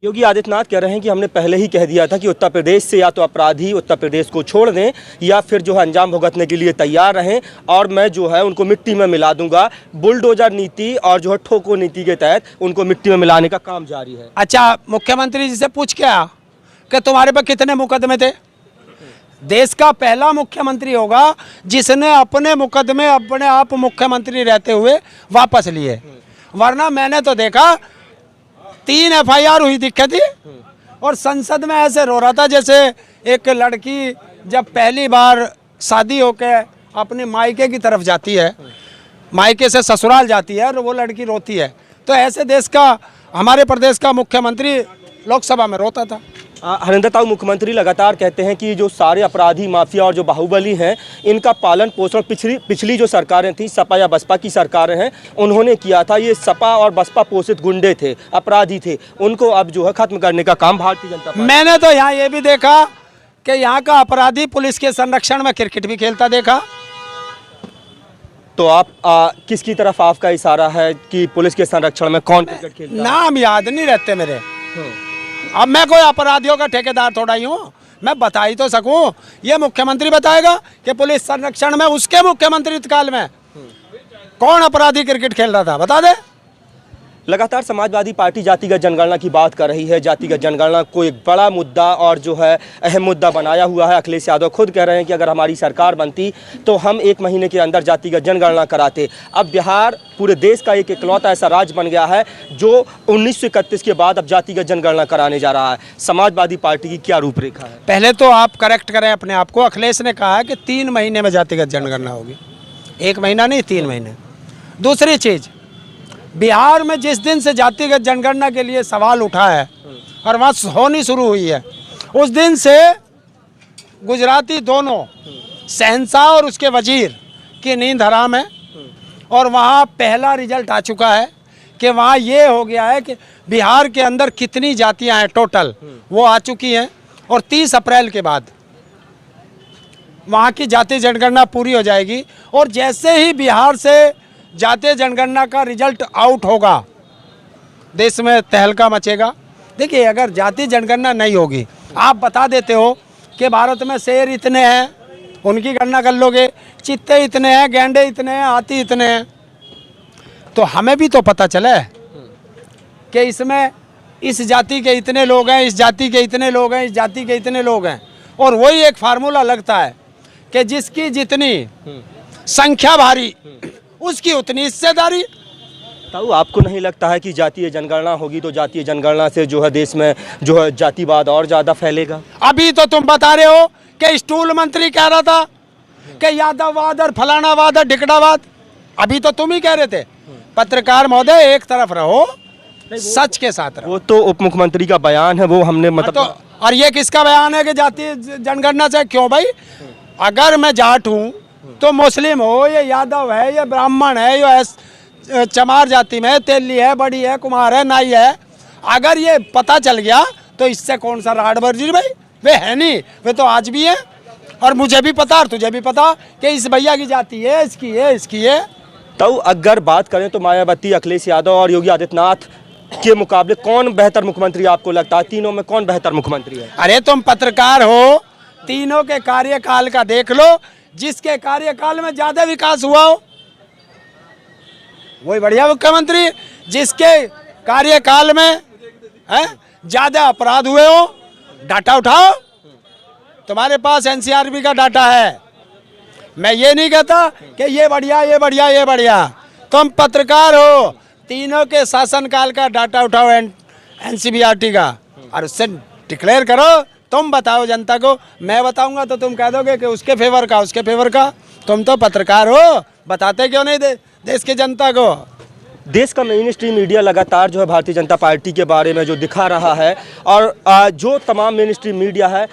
योगी आदित्यनाथ कह रहे हैं कि हमने पहले ही कह दिया था कि उत्तर प्रदेश से या तो अपराधी उत्तर प्रदेश को छोड़ दें या फिर जो है अंजाम भुगतने के लिए तैयार रहें और मैं जो है उनको मिट्टी में मिला दूंगा। बुलडोजर नीति और जो है ठोको नीति के तहत उनको मिट्टी में मिलाने का काम जारी है। अच्छा, मुख्यमंत्री जी से पूछ के आ कि तुम्हारे पे कितने मुकदमे थे। देश का पहला मुख्यमंत्री होगा जिसने अपने मुकदमे अपने आप मुख्यमंत्री रहते हुए वापस लिए, वरना मैंने तो देखा 3 FIR हुई दिक्कत थी और संसद में ऐसे रो रहा था जैसे एक लड़की जब पहली बार शादी होकर अपने मायके की तरफ जाती है, मायके से ससुराल जाती है और वो लड़की रोती है। तो ऐसे देश का हमारे प्रदेश का मुख्यमंत्री लोकसभा में रोता था। हरिंदर ताऊ, मुख्यमंत्री लगातार कहते हैं कि जो सारे अपराधी माफिया और जो बाहुबली हैं इनका पालन पोषण पिछली जो सरकारें थी, सपा या बसपा की सरकारें हैं, उन्होंने किया था। ये सपा और बसपा पोषित गुंडे थे, अपराधी थे, उनको अब जो है खत्म करने का काम भारतीय जनता पार्टी। मैंने तो यहाँ ये भी देखा कि यहाँ का अपराधी पुलिस के संरक्षण में क्रिकेट भी खेलता देखा। तो आप किसकी तरफ आपका इशारा है कि पुलिस के संरक्षण में कौन क्रिकेट खेलता है? नाम याद नहीं रहते मेरे। अब मैं कोई अपराधियों का ठेकेदार थोड़ा ही हूँ, मैं बता ही तो सकूं। ये मुख्यमंत्री बताएगा कि पुलिस संरक्षण में उसके मुख्यमंत्री काल में कौन अपराधी क्रिकेट खेल रहा था, बता दे। लगातार समाजवादी पार्टी जातिगत जनगणना की बात कर रही है। जातिगत जनगणना को एक बड़ा मुद्दा और जो है अहम मुद्दा बनाया हुआ है। अखिलेश यादव खुद कह रहे हैं कि अगर हमारी सरकार बनती तो हम 1 महीने के अंदर जातिगत जनगणना कराते। अब बिहार पूरे देश का एक इकलौता ऐसा राज्य बन गया है जो 1931 के बाद अब जातिगत जनगणना कराने जा रहा है। समाजवादी पार्टी की क्या रूपरेखा है? पहले तो आप करेक्ट करें अपने आप को। अखिलेश ने कहा है कि 3 महीने में जातिगत जनगणना होगी, 1 महीना नहीं, 3 महीने। दूसरी चीज़, बिहार में जिस दिन से जातिगत जनगणना के लिए सवाल उठा है और वहाँ होनी शुरू हुई है, उस दिन से गुजराती दोनों शहंशाह और उसके वजीर की नींद हराम है। और वहाँ पहला रिजल्ट आ चुका है कि वहाँ ये हो गया है कि बिहार के अंदर कितनी जातियाँ हैं टोटल, वो आ चुकी हैं। और 30 अप्रैल के बाद वहाँ की जाति जनगणना पूरी हो जाएगी। और जैसे ही बिहार से जातीय जनगणना का रिजल्ट आउट होगा, देश में तहलका मचेगा। देखिए, अगर जातीय जनगणना नहीं होगी, आप बता देते हो कि भारत में शेर इतने हैं, उनकी गणना कर लोगे, चीते इतने हैं, गैंडे इतने हैं, हाथी इतने हैं, तो हमें भी तो पता चले कि इसमें इस जाति के इतने लोग हैं, इस जाति के इतने लोग हैं, इस जाति के इतने लोग हैं। और वही एक फार्मूला लगता है कि जिसकी जितनी संख्या भारी उसकी उतनी हिस्सेदारी। ताऊ, आपको नहीं लगता है कि जातीय जनगणना होगी तो जातीय जनगणना से जो है देश में जो है जातिवाद और ज़्यादा फैलेगा? अभी तो तुम बता रहे हो कि स्टूल मंत्री कह रहा था कि यादववाद और फलानावाद और ढिकड़ावाद। अभी तो तुम ही कह रहे थे। पत्रकार महोदय, एक तरफ रहो, सच के साथ रहो। वो तो उप मुख्यमंत्री का बयान है, वो हमने मतलब तो और ये किसका बयान है कि जातीय जनगणना से? क्यों भाई, अगर मैं जाट हूँ तो मुस्लिम हो, ये यादव है, ये ब्राह्मण है, ये चमार जाति में, तेली है, बड़ी है, कुमार है, नाई है, अगर ये पता चल गया तो इससे कौन सा राडबर्जी भाई? वे है नहीं, वे तो आज भी है। और मुझे भी पता और तुझे भी पता कि इस भैया की जाति है, इसकी है, इसकी है। तो अगर बात करें तो मायावती, अखिलेश यादव और योगी आदित्यनाथ के मुकाबले कौन बेहतर मुख्यमंत्री आपको लगता है? तीनों में कौन बेहतर मुख्यमंत्री है? अरे तुम पत्रकार हो, तीनों के कार्यकाल का देख लो, जिसके कार्यकाल में ज्यादा विकास हुआ हो वही बढ़िया मुख्यमंत्री। जिसके कार्यकाल में ज्यादा अपराध हुए हो, डाटा उठाओ, तुम्हारे पास NCRB का डाटा है। मैं ये नहीं कहता कि ये बढ़िया, ये बढ़िया, ये बढ़िया। तुम पत्रकार हो, तीनों के शासनकाल का डाटा उठाओ NCBRT का और उससे डिक्लेयर करो। तुम बताओ जनता को, मैं बताऊंगा तो तुम कह दोगे कि उसके फेवर का, उसके फेवर का। तुम तो पत्रकार हो, बताते क्यों नहीं देश की जनता को? देश का मेन स्ट्रीम मीडिया लगातार जो है भारतीय जनता पार्टी के बारे में जो दिखा रहा है और जो तमाम मेन स्ट्रीम मीडिया है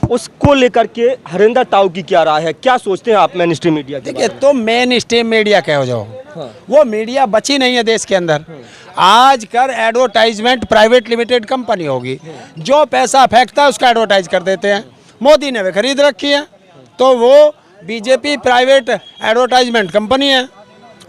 उसको लेकर के हरिंदर ताऊ की क्या राय है? क्या सोचते हैं आप मेन स्ट्रीम मीडिया के? देखिए, तुम मेन स्ट्रीम मीडिया कहो जो, वो मीडिया बची नहीं है देश के अंदर। आज कर एडवर्टाइजमेंट प्राइवेट लिमिटेड कंपनी होगी, जो पैसा फेंकता है उसका एडवर्टाइज कर देते हैं। मोदी ने वे खरीद रखी है, तो वो बीजेपी प्राइवेट एडवर्टाइजमेंट कंपनी है,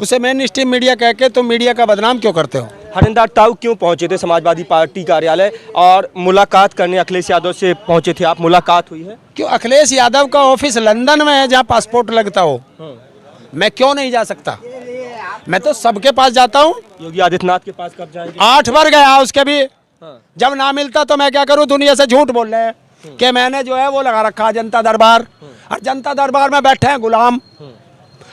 उसे मेन स्ट्रीम मीडिया कह के तुम मीडिया का बदनाम क्यों करते हो? हरिंदर ताऊ क्यों पहुंचे थे समाजवादी पार्टी कार्यालय और मुलाकात करने अखिलेश यादव से पहुंचे थे आप? मुलाकात हुई है? क्यों? अखिलेश यादव का ऑफिस लंदन में है जहाँ पासपोर्ट लगता हो। मैं क्यों नहीं जा सकता? मैं तो सबके पास जाता हूँ। योगी आदित्यनाथ के पास कब जाएंगे? 8 बार गया उसके भी। जब ना मिलता तो मैं क्या करूँ? दुनिया से झूठ बोल रहे हैं कि मैंने जो है वो लगा रखा जनता दरबार, और जनता दरबार में बैठे हैं गुलाम।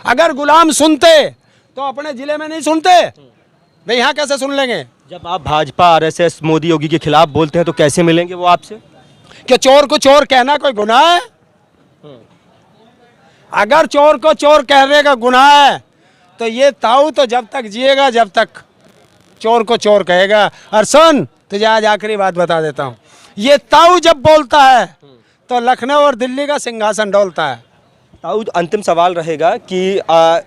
अगर गुलाम सुनते तो अपने जिले में नहीं सुनते, भाई यहाँ कैसे सुन लेंगे? जब आप भाजपा आरएसएस मोदी योगी के खिलाफ बोलते हैं तो कैसे मिलेंगे वो आपसे? कि चोर को चोर कहना कोई गुनाह है? अगर चोर को चोर कहने का गुनाह है तो ये ताऊ तो जब तक जिएगा जब तक चोर को चोर कहेगा। और सुन, तुझे आज आखिरी बात बता देता हूँ, ये ताऊ जब बोलता है तो लखनऊ और दिल्ली का सिंहासन डोलता है। ताऊ, अंतिम सवाल रहेगा कि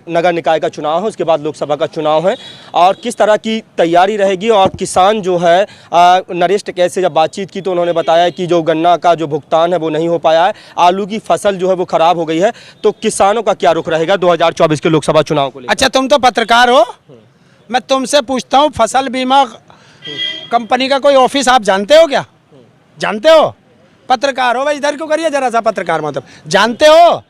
नगर निकाय का चुनाव है, उसके बाद लोकसभा का चुनाव है, और किस तरह की तैयारी रहेगी? और किसान जो है नरेश टिकैत से जब बातचीत की तो उन्होंने बताया कि जो गन्ना का जो भुगतान है वो नहीं हो पाया है, आलू की फसल जो है वो खराब हो गई है, तो किसानों का क्या रुख रहेगा 2024 के लोकसभा चुनाव को लेकर? अच्छा, तुम तो पत्रकार हो, मैं तुमसे पूछता हूँ, फसल बीमा कंपनी का कोई ऑफिस आप जानते हो क्या? जानते हो? पत्रकार हो भाई, इधर क्यों करिए जरा सा पत्रकार, मतलब जानते हो?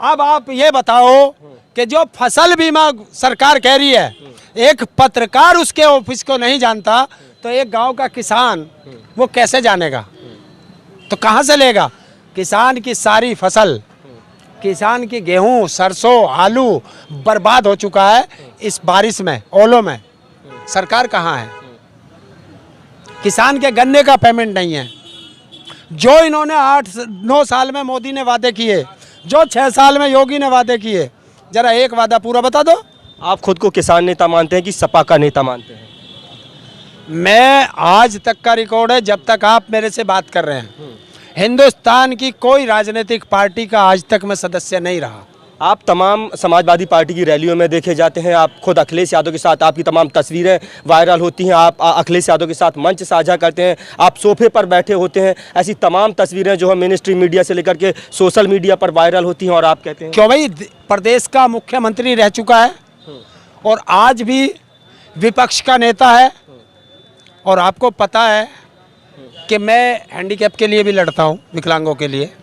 अब आप ये बताओ कि जो फसल बीमा सरकार कह रही है, एक पत्रकार उसके ऑफिस को नहीं जानता तो एक गांव का किसान वो कैसे जानेगा? तो कहां से लेगा? किसान की सारी फसल, किसान की गेहूं, सरसों, आलू बर्बाद हो चुका है इस बारिश में, ओलों में। सरकार कहां है? किसान के गन्ने का पेमेंट नहीं है। जो इन्होंने 8-9 साल में मोदी ने वादे किए, जो 6 साल में योगी ने वादे किए, जरा एक वादा पूरा बता दो। आप खुद को किसान नेता मानते हैं कि सपा का नेता मानते हैं? मैं आज तक का रिकॉर्ड है, जब तक आप मेरे से बात कर रहे हैं, हिंदुस्तान की कोई राजनीतिक पार्टी का आज तक मैं सदस्य नहीं रहा। आप तमाम समाजवादी पार्टी की रैलियों में देखे जाते हैं, आप खुद अखिलेश यादव के साथ, आपकी तमाम तस्वीरें वायरल होती हैं, आप अखिलेश यादव के साथ मंच साझा करते हैं, आप सोफे पर बैठे होते हैं, ऐसी तमाम तस्वीरें जो है मेन स्ट्रीम मीडिया से लेकर के सोशल मीडिया पर वायरल होती हैं, और आप कहते हैं क्यों भाई? प्रदेश का मुख्यमंत्री रह चुका है और आज भी विपक्ष का नेता है, और आपको पता है कि मैं हैंडीकैप के लिए भी लड़ता हूँ, विकलांगों के लिए,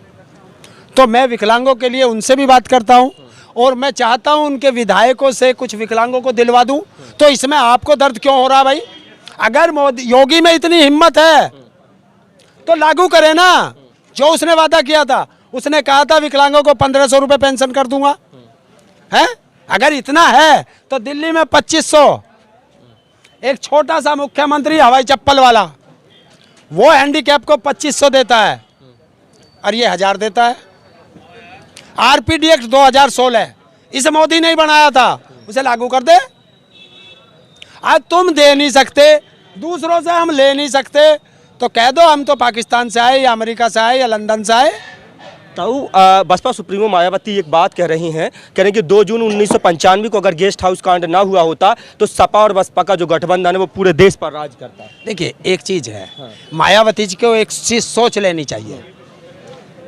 तो मैं विकलांगों के लिए उनसे भी बात करता हूं, और मैं चाहता हूं उनके विधायकों से कुछ विकलांगों को दिलवा दूं। तो इसमें आपको दर्द क्यों हो रहा भाई? अगर मोदी योगी में इतनी हिम्मत है तो लागू करे ना जो उसने वादा किया था। उसने कहा था विकलांगों को 1500 रुपये पेंशन कर दूंगा, है? अगर इतना है तो दिल्ली में 2500, एक छोटा सा मुख्यमंत्री हवाई चप्पल वाला, वो हैंडीकैप को 2500 देता है और ये 1000 देता है। आरपीडी एक्ट 2016 इसे मोदी नहीं बनाया था, उसे लागू कर दे। आज तुम दे नहीं सकते, दूसरों से हम ले नहीं सकते, तो कह दो हम तो पाकिस्तान से आए या अमेरिका से आए या लंदन से आए। ताऊ, बसपा सुप्रीमो मायावती एक बात कह रही हैं, कह रही हैं कि 2 जून 1995 को अगर गेस्ट हाउस कांड ना हुआ होता तो सपा और बसपा का जो गठबंधन है वो पूरे देश पर राज करता। देखिए, एक चीज़ है, मायावती जी को एक चीज़ सोच लेनी चाहिए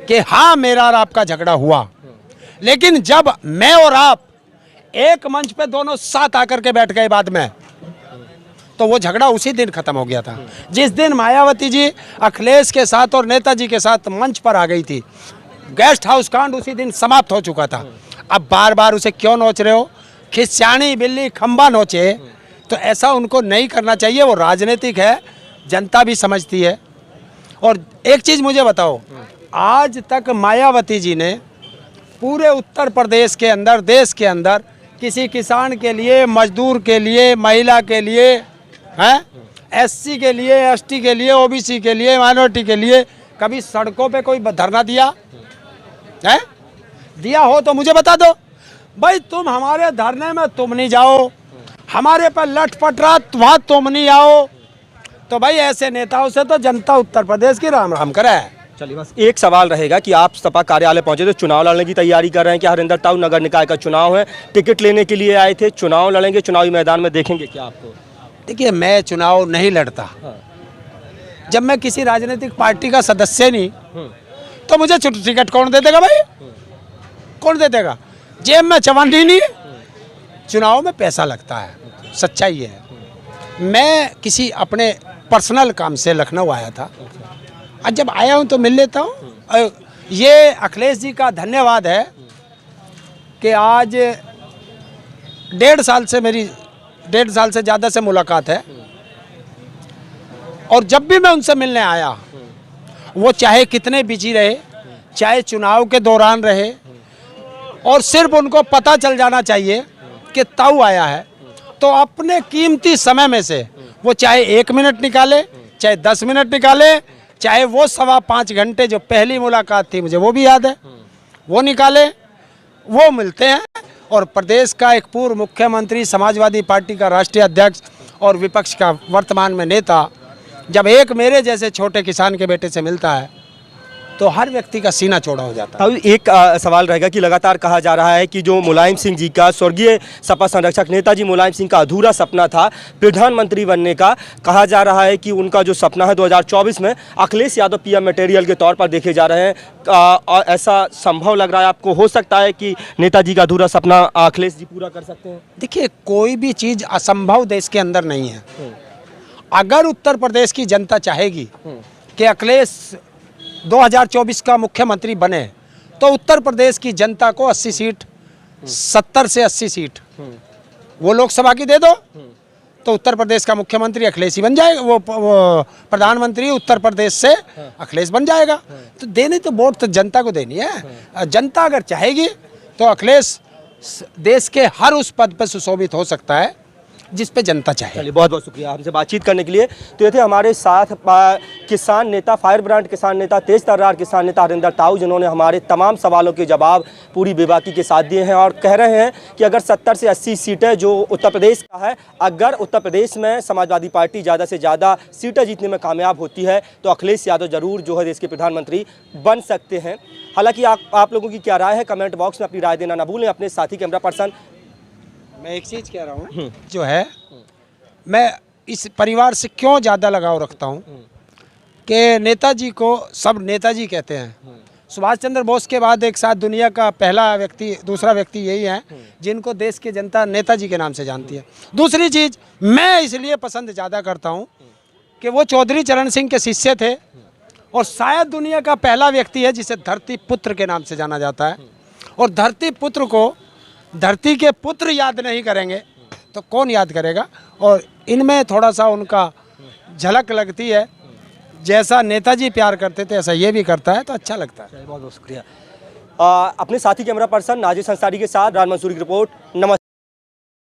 कि हाँ, मेरा और आपका झगड़ा हुआ, लेकिन जब मैं और आप एक मंच पे दोनों साथ आकर के बैठ गए बाद में, तो वो झगड़ा उसी दिन खत्म हो गया था। जिस दिन मायावती जी अखिलेश के साथ और नेताजी के साथ मंच पर आ गई थी, गेस्ट हाउस कांड उसी दिन समाप्त हो चुका था। अब बार बार उसे क्यों नोच रहे हो? खिस्चानी बिल्ली खंबा नोचे, तो ऐसा उनको नहीं करना चाहिए। वो राजनीतिक है, जनता भी समझती है। और एक चीज़ मुझे बताओ, आज तक मायावती जी ने पूरे उत्तर प्रदेश के अंदर, देश के अंदर, किसी किसान के लिए, मजदूर के लिए, महिला के लिए, हैं, एससी के लिए, एसटी के लिए, ओबीसी के लिए, माइनॉरिटी के लिए कभी सड़कों पे कोई धरना दिया है? दिया हो तो मुझे बता दो भाई। तुम हमारे धरने में तुम नहीं जाओ, हमारे पर लटपट रहा वहाँ तुम नहीं आओ, तो भाई ऐसे नेताओं से तो जनता उत्तर प्रदेश की राम राम करे। चलिए, बस एक सवाल रहेगा कि आप सपा कार्यालय पहुंचे तो चुनाव लड़ने की तैयारी कर रहे हैं कि हरिंदर ताऊ? नगर निकाय का चुनाव है, टिकट लेने के लिए आए थे, चुनाव लड़ेंगे, चुनावी मैदान में देखेंगे क्या आपको? देखिए, मैं चुनाव नहीं लड़ता। जब मैं किसी राजनीतिक पार्टी का सदस्य नहीं, तो मुझे टिकट कौन दे देगा भाई? कौन दे देगा? जेब में चवन्नी नहीं। चुनाव में पैसा लगता है, सच्चाई है। मैं किसी अपने पर्सनल काम से लखनऊ आया था। आज जब आया हूँ तो मिल लेता हूँ। और ये अखिलेश जी का धन्यवाद है कि आज 1.5 साल से मेरी 1.5 साल से ज़्यादा से मुलाकात है। और जब भी मैं उनसे मिलने आया, वो चाहे कितने बिजी रहे, चाहे चुनाव के दौरान रहे, और सिर्फ उनको पता चल जाना चाहिए कि ताऊ आया है, तो अपने कीमती समय में से वो चाहे 1 मिनट निकाले, चाहे 10 मिनट निकाले, चाहे वो 5.25 घंटे जो पहली मुलाकात थी, मुझे वो भी याद है, वो निकाले, वो मिलते हैं। और प्रदेश का एक पूर्व मुख्यमंत्री, समाजवादी पार्टी का राष्ट्रीय अध्यक्ष और विपक्ष का वर्तमान में नेता जब एक मेरे जैसे छोटे किसान के बेटे से मिलता है तो हर व्यक्ति का सीना चौड़ा हो जाता है। अब एक सवाल रहेगा कि लगातार कहा जा रहा है कि जो मुलायम सिंह जी का, स्वर्गीय सपा संरक्षक नेताजी मुलायम सिंह का अधूरा सपना था प्रधानमंत्री बनने का, कहा जा रहा है कि उनका जो सपना है 2024 में अखिलेश यादव पीएम मटेरियल के तौर पर देखे जा रहे हैं। और ऐसा संभव लग रहा है आपको, हो सकता है कि नेताजी का अधूरा सपना अखिलेश जी पूरा कर सकते हैं? देखिए, कोई भी चीज़ असंभव देश के अंदर नहीं है। अगर उत्तर प्रदेश की जनता चाहेगी कि अखिलेश 2024 का मुख्यमंत्री बने, तो उत्तर प्रदेश की जनता को 80 सीट, 70 से 80 सीट वो लोकसभा की दे दो, तो उत्तर प्रदेश का मुख्यमंत्री अखिलेश ही बन जाएगा। वो प्रधानमंत्री उत्तर प्रदेश से अखिलेश बन जाएगा। तो देने तो वोट तो जनता को देनी है। जनता अगर चाहेगी तो अखिलेश देश के हर उस पद पर सुशोभित हो सकता है जिस पे जनता चाहे। चलिए, बहुत बहुत शुक्रिया हमसे बातचीत करने के लिए। तो ये थे हमारे साथ किसान नेता, फायर ब्रांड किसान नेता, तेज तर्रार किसान नेता हरिंदर ताऊ, जिन्होंने हमारे तमाम सवालों के जवाब पूरी बेबाकी के साथ दिए हैं और कह रहे हैं कि अगर 70 से 80 सीटें जो उत्तर प्रदेश का है, अगर उत्तर प्रदेश में समाजवादी पार्टी ज़्यादा से ज़्यादा सीटें जीतने में कामयाब होती है तो अखिलेश यादव जरूर जो है देश के प्रधानमंत्री बन सकते हैं। हालांकि आप लोगों की क्या राय है, कमेंट बॉक्स में अपनी राय देना ना भूलें। अपने साथी कैमरा पर्सन, मैं एक चीज़ कह रहा हूँ, जो है मैं इस परिवार से क्यों ज़्यादा लगाव रखता हूँ कि नेताजी को सब नेताजी कहते हैं। सुभाष चंद्र बोस के बाद एक साथ दुनिया का पहला व्यक्ति, दूसरा व्यक्ति यही है जिनको देश की जनता नेताजी के नाम से जानती है। दूसरी चीज़ मैं इसलिए पसंद ज़्यादा करता हूँ कि वो चौधरी चरण सिंह के शिष्य थे और शायद दुनिया का पहला व्यक्ति है जिसे धरती पुत्र के नाम से जाना जाता है। और धरती पुत्र को धरती के पुत्र याद नहीं करेंगे तो कौन याद करेगा। और इनमें थोड़ा सा उनका झलक लगती है, जैसा नेताजी प्यार करते थे ऐसा ये भी करता है, तो अच्छा लगता है। बहुत बहुत शुक्रिया। अपने साथी कैमरा पर्सन नाजिर अंसारी के साथ रान मंसूरी की रिपोर्ट। नमस्ते।